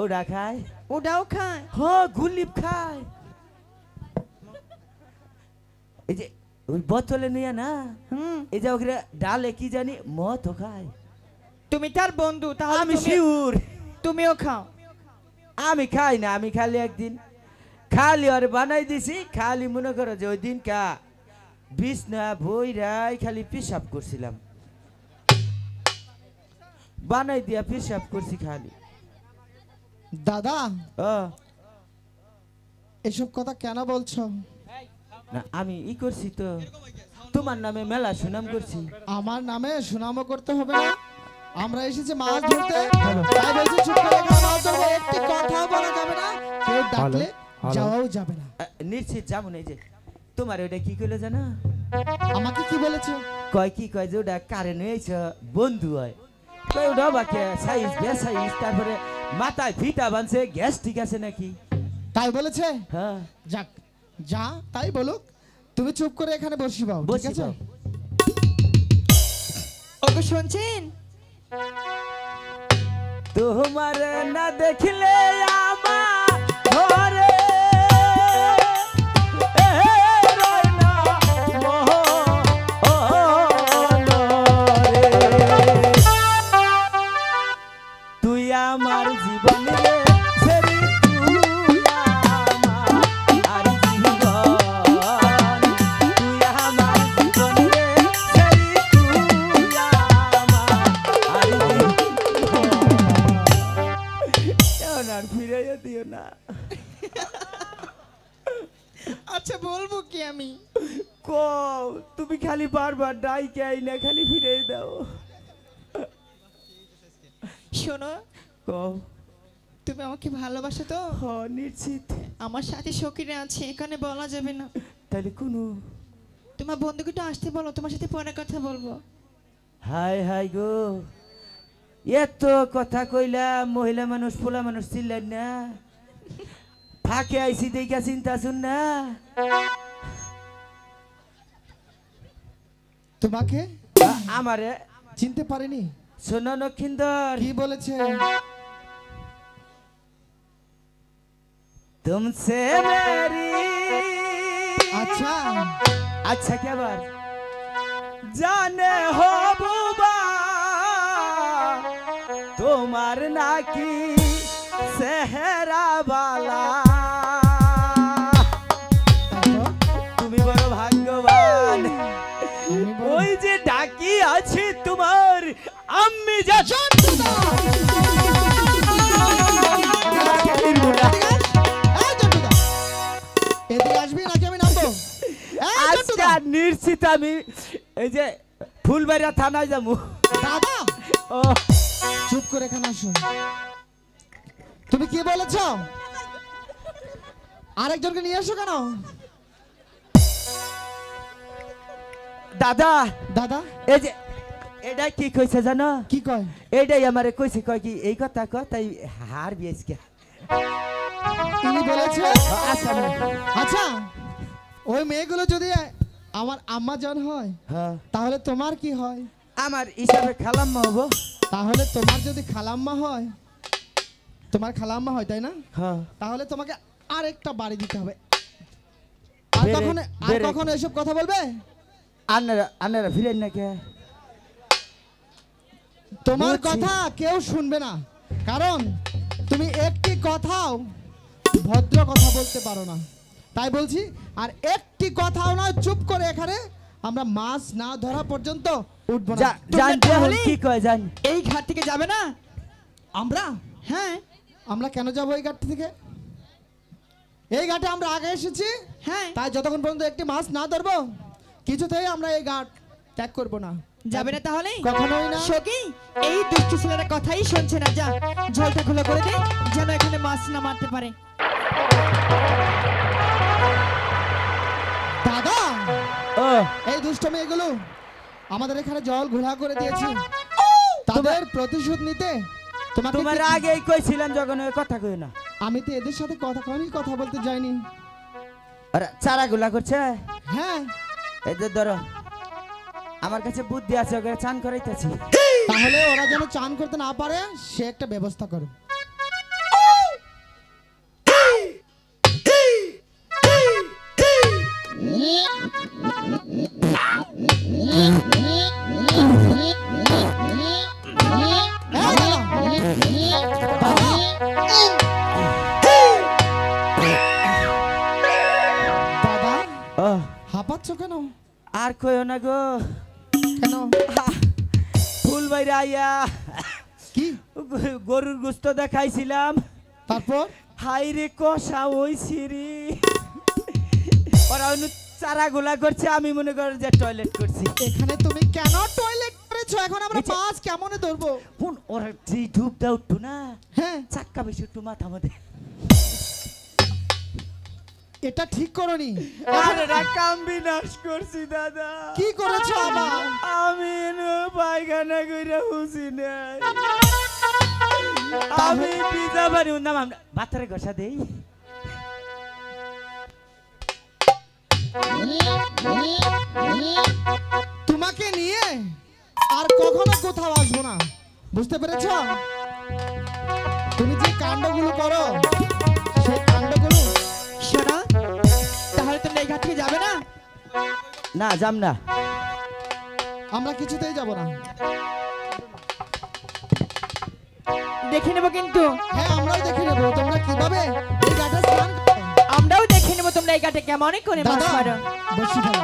ওটা খায়, ওটাও খায়। হ গুলিপ খায়। এই যে ওই বোতলে নিয়ে না, এই যে ওখানে ডালে কি জানি মদ খায়। তুমি তার বন্ধু, তাহলে আমি শিউর তুমিও খাও। আমি খাই না, আমি খালি একদিন খালি আর বানাই দিছি, খালি মনে করো যে ওই দিন কা বিছনা বইরাই খালি পেশাব করছিলাম, বানাই দিয়া পেশাব করছি খালি। দাদা এসব কথা কেন বলছো? না আমি ই করছি তো, তোমার নামে মেলা সুনাম করছি। আমার নামে সুনামও করতে হবে না, আমরা এসেছি মাছ ধরতে, তাই বলছি চুপ করে এখানে মাছ ধরবো, একটি কথা বলা যাবে না, কেউ ডাকলে যাওয়াও যাবে না। নিশ্চিত যেমন এই যে তোমার ওটা কি কইলো জানো? আমাকে কি বলেছে? কয় কি কয় যে ওটা কারেন্ট হয়েছে বন্ধু হয়, কয় ওটা বাকি সাইজ বেসাইজ, তারপরে মাথায় ফিটা বানছে, গ্যাস ঠিক আছে নাকি তাই বলেছে? হ্যাঁ যাক, যা তাই বলুক, তুমি চুপ করে এখানে বসি বাবু, ঠিক আছে? ওগো শুনছেন? তোমার না দেখলে আমার ঘরে তুই আমার জীবনে আচ্ছা বলবো কি আমি? তুমি খালি বারবার ডাইকে আই না, খালি ফিরে দাও। শোনো, তুমি আমাকে ভালোবাসো তো? নিশ্চিত। আমার সাথে সখীরা আছে, এখানে বলা যাবে না। তাহলে কোনো তোমার বন্ধুকে তো আসতে বলো, তোমার সাথে পরে কথা বলবো। হাই হাই গো, এত কথা কইলাম, মহিলা মানুষ পোলা মানুষ চিল্লাই না, ফাঁকে আইসি দেখা চিন্তা শুন না। তোমাকে আমারে চিনতে পারিনি। শোনো লক্ষিন্দর, কি বলেছে? तुमसे मेरी अच्छा अच्छा क्या बात जाने हो बुबा तुम्हार नाकी सेहरा वाला তুমি বড় ভাগ্যবান, ওই যে ডাকি আছে তোমার আম্মি যা নিশ্চিত আমি এই যে ফুলবাড়িয়া থানায় যাবো। দাদা চুপ করে এখানে আসো। তুমি কি বলেছ? আরেকজনকে নিয়ে আসো কেন? দাদা দাদা এই যে এটাই কি কইছে জানো? কি কয়? এইটাই আমারে কইছে, কয় কি এই কথা কয় তাই হার বিয়েছে। তিনি বলেছে আচ্ছা ওই মেয়েগুলো যদি আমার আম্মা জান হয় তাহলে তোমার কি হয়? আমার হিসাবে খালাম্মা হবো। তাহলে তোমার যদি খালাম্মা হয়, তোমার খালাম্মা হয় তাই না? তাহলে তোমাকে আরেকটা বাড়ি দিতে হবে। আর কখনো এসব কথা বলবে? আন্নারা ফিরেন না কে? তোমার কথা কেউ শুনবে না, কারণ তুমি একটি কথাও ভদ্র কথা বলতে পারো না, তাই বলছি। আর একটি কথাও না, চুপ করে এখানে আমরা মাছ না ধরা পর্যন্ত উঠবো না। জানতে হলে কি কয় জান? এই ঘাট থেকে যাবে না আমরা? হ্যাঁ। আমরা কেন যাবো এই ঘাট থেকে? এই ঘাটে আমরা আগে এসেছি, হ্যাঁ, তাই যতক্ষণ পর্যন্ত একটি মাছ না ধরবো কিছুতেই আমরা এই ঘাট ত্যাগ করবো না। যাবে না তাহলে? কখনোই না। সখী, এই দুষ্টু ছেলেরা কথাই শুনছে না, যা ঝোলটা খুলে করে দে যেন এখানে মাছ না মারতে পারে। দাদা এই দুষ্ট মেয়েগুলো আমাদের এখানে জল ঘোলা করে দিয়েছে, তাদের প্রতিশোধ নিতে তোমার আগেই কইছিলাম যখন ওই কথা কই না। আমি তো এদের সাথে কথা বলতে যাইনি। আরে চারাগুলা করছে। হ্যাঁ এই যে ধরো আমার কাছে বুদ্ধি আছে, ওকে চান করাইতেছি। তাহলে ওরা যেন চান করতে না পারে সে একটা ব্যবস্থা করো। দাদা ও হাঁপাচ্ছ কেন? আর কইও না গো, কেন? ফুল বাইরে আইয়া কি? গরুর গোস্ত দেখাইছিলাম, তারপর? হাই রে কষা হইছি রে। ওরা চারা গোলা করছে, আমি মনে করি যে টয়লেট করছি। এখানে তুমি কেন টয়লেট করেছো? এখন আমরা মাছ কেমনে ধরবো? কোন ওরা যে ধূপ দাও একটু না, হ্যাঁ, চাক্কা বেশি একটু মাথা মধ্যে। এটা ঠিক করনি। আরে কাম বিনাশ করছি দাদা। কি করেছো আবার? আমি পায়খানা কইরা হুসি নাই, আমি পিজা বাড়ি নাম আমরা ভাতরে ঘষা দেই। তোমাকে নিয়ে আর কখনো কোথাও আসবো না, বুঝতে পেরেছো? তুমি যে কাণ্ডগুলো করো সেই কাণ্ডগুলো। শোনো, তাহলে তোমরা এই ঘাট থেকে যাবে না? না যাম না। আমরা কিছুতেই যাব না। দেখে নেবো কিন্তু। হ্যাঁ, আমরাও দেখে নেবো তোমরা কিভাবে এই ঘাটে স্নান করো। আমরাও দেখে নেবো তোমরা এই ঘাটে কেমন করে মাছ দাদা মারো। বসি ফেলো।